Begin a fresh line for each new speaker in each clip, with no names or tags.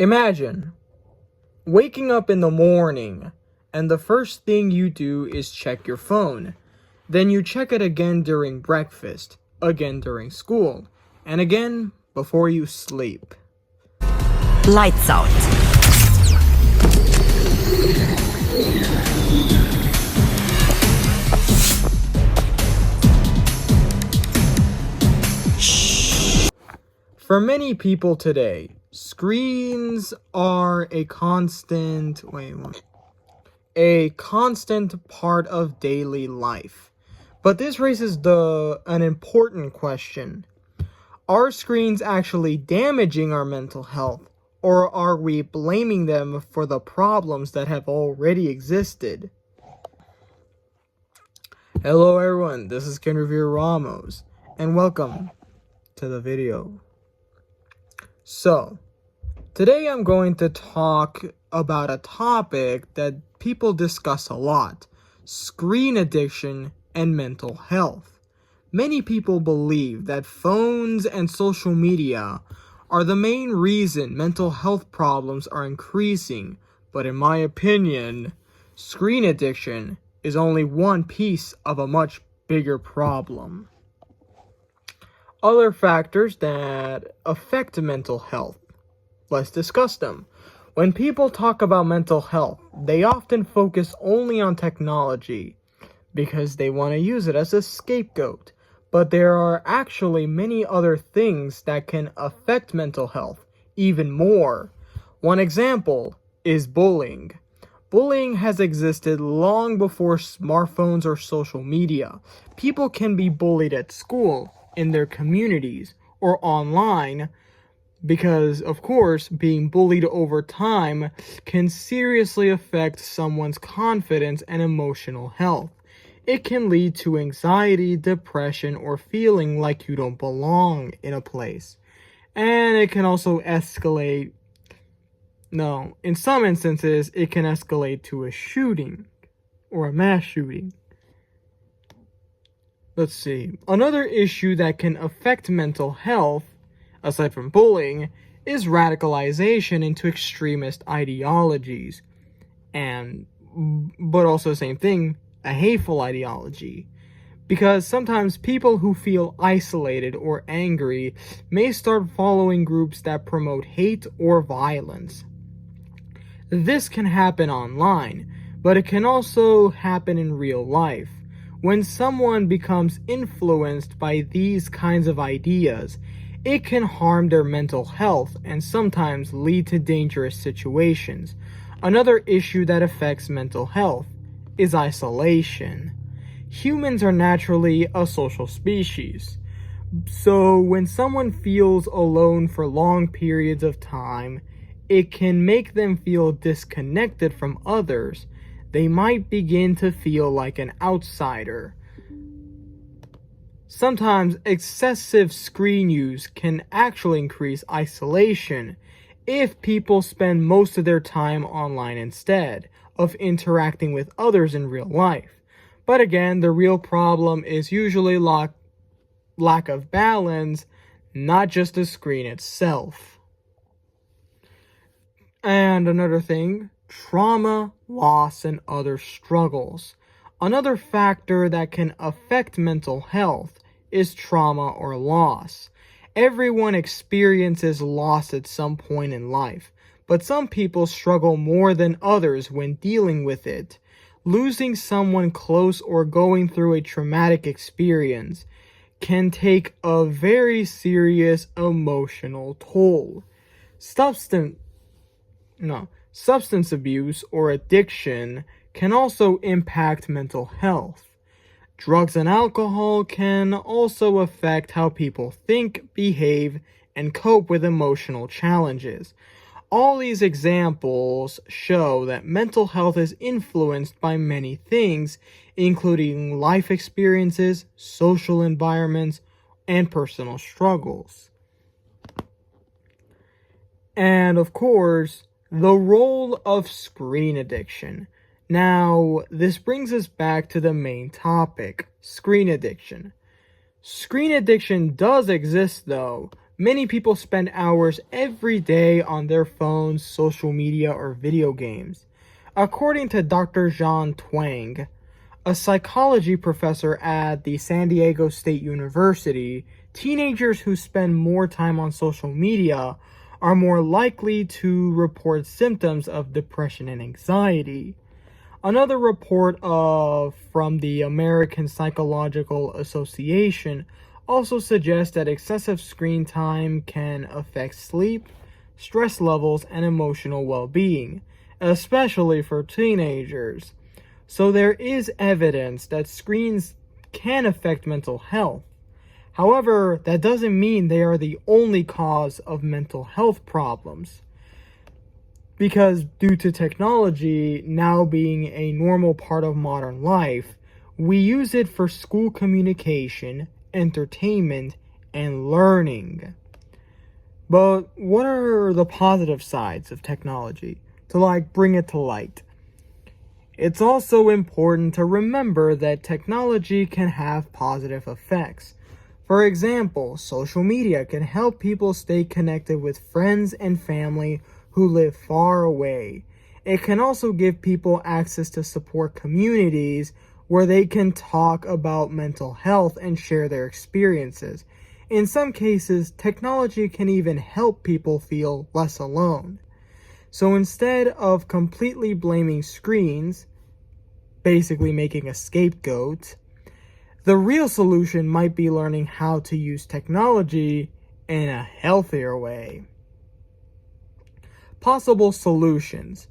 Imagine waking up in the morning and the first thing you do is check your phone. Then you check it again during breakfast, again during school, and again before you sleep.
Lights out.
For many people today, screens are a constant part of daily life. But this raises an important question. Are screens actually damaging our mental health, or are we blaming them for the problems that have already existed? Hello everyone, this is Kendrick viera-ramos, and welcome to the video. So, today I'm going to talk about a topic that people discuss a lot: screen addiction and mental health. Many people believe that phones and social media are the main reason mental health problems are increasing, but in my opinion, screen addiction is only one piece of a much bigger problem. Other factors that affect mental health. Let's discuss them. When people talk about mental health, they often focus only on technology because they want to use it as a scapegoat. But there are actually many other things that can affect mental health even more. One example is bullying. Bullying has existed long before smartphones or social media. People can be bullied at school, in their communities, or online because, of course, being bullied over time can seriously affect someone's confidence and emotional health. It can lead to anxiety, depression, or feeling like you don't belong in a place. And it can also escalate. No, in some instances, it can escalate to a shooting or a mass shooting. Let's see. Another issue that can affect mental health, aside from bullying, is radicalization into extremist ideologies. But also the same thing, a hateful ideology. Because sometimes people who feel isolated or angry may start following groups that promote hate or violence. This can happen online, but it can also happen in real life. When someone becomes influenced by these kinds of ideas, it can harm their mental health and sometimes lead to dangerous situations. Another issue that affects mental health is isolation. Humans are naturally a social species. So when someone feels alone for long periods of time, it can make them feel disconnected from others. They might begin to feel like an outsider. Sometimes excessive screen use can actually increase isolation if people spend most of their time online instead of interacting with others in real life. But again, the real problem is usually lack of balance, not just the screen itself. And another thing, trauma, loss, and other struggles. Another factor that can affect mental health is trauma or loss. Everyone experiences loss at some point in life, but some people struggle more than others when dealing with it. Losing someone close or going through a traumatic experience can take a very serious emotional toll. Substance abuse or addiction can also impact mental health. Drugs and alcohol can also affect how people think, behave, and cope with emotional challenges. All these examples show that mental health is influenced by many things, including life experiences, social environments, and personal struggles. And of course, the role of screen addiction. Now, this brings us back to the main topic, screen addiction. Screen addiction does exist though. Many people spend hours every day on their phones, social media, or video games. According to Dr. Jean Twang, a psychology professor at the San Diego State University, teenagers who spend more time on social media are more likely to report symptoms of depression and anxiety. Another report from the American Psychological Association also suggests that excessive screen time can affect sleep, stress levels, and emotional well-being, especially for teenagers. So there is evidence that screens can affect mental health. However, that doesn't mean they are the only cause of mental health problems. Because due to technology now being a normal part of modern life, we use it for school communication, entertainment, and learning. But what are the positive sides of technology to bring it to light? It's also important to remember that technology can have positive effects. For example, social media can help people stay connected with friends and family who live far away. It can also give people access to support communities where they can talk about mental health and share their experiences. In some cases, technology can even help people feel less alone. So instead of completely blaming screens, basically making a scapegoat, the real solution might be learning how to use technology in a healthier way. Possible solutions.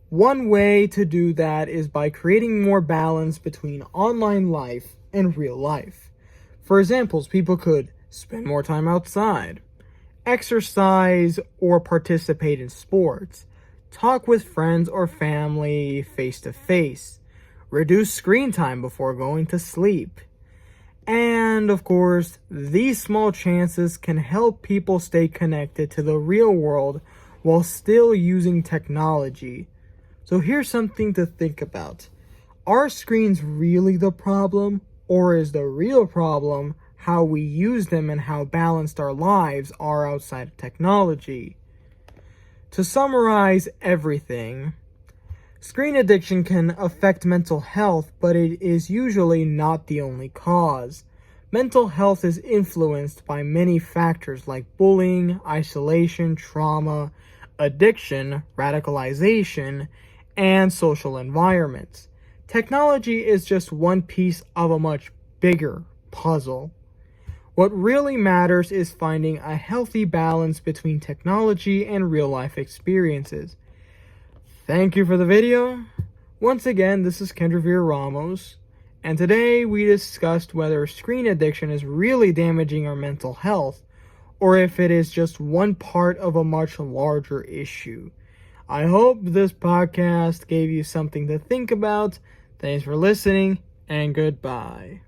One way to do that is by creating more balance between online life and real life. For example, people could spend more time outside, exercise or participate in sports, talk with friends or family face to face, reduce screen time before going to sleep. And of course, these small chances can help people stay connected to the real world while still using technology. So here's something to think about. Are screens really the problem, or is the real problem how we use them and how balanced our lives are outside of technology? To summarize everything, screen addiction can affect mental health, but it is usually not the only cause. Mental health is influenced by many factors like bullying, isolation, trauma, addiction, radicalization, and social environments. Technology is just one piece of a much bigger puzzle. What really matters is finding a healthy balance between technology and real-life experiences. Thank you for the video. Once again, this is Kendrick viera-ramos, and today we discussed whether screen addiction is really damaging our mental health, or if it is just one part of a much larger issue. I hope this podcast gave you something to think about. Thanks for listening, and goodbye.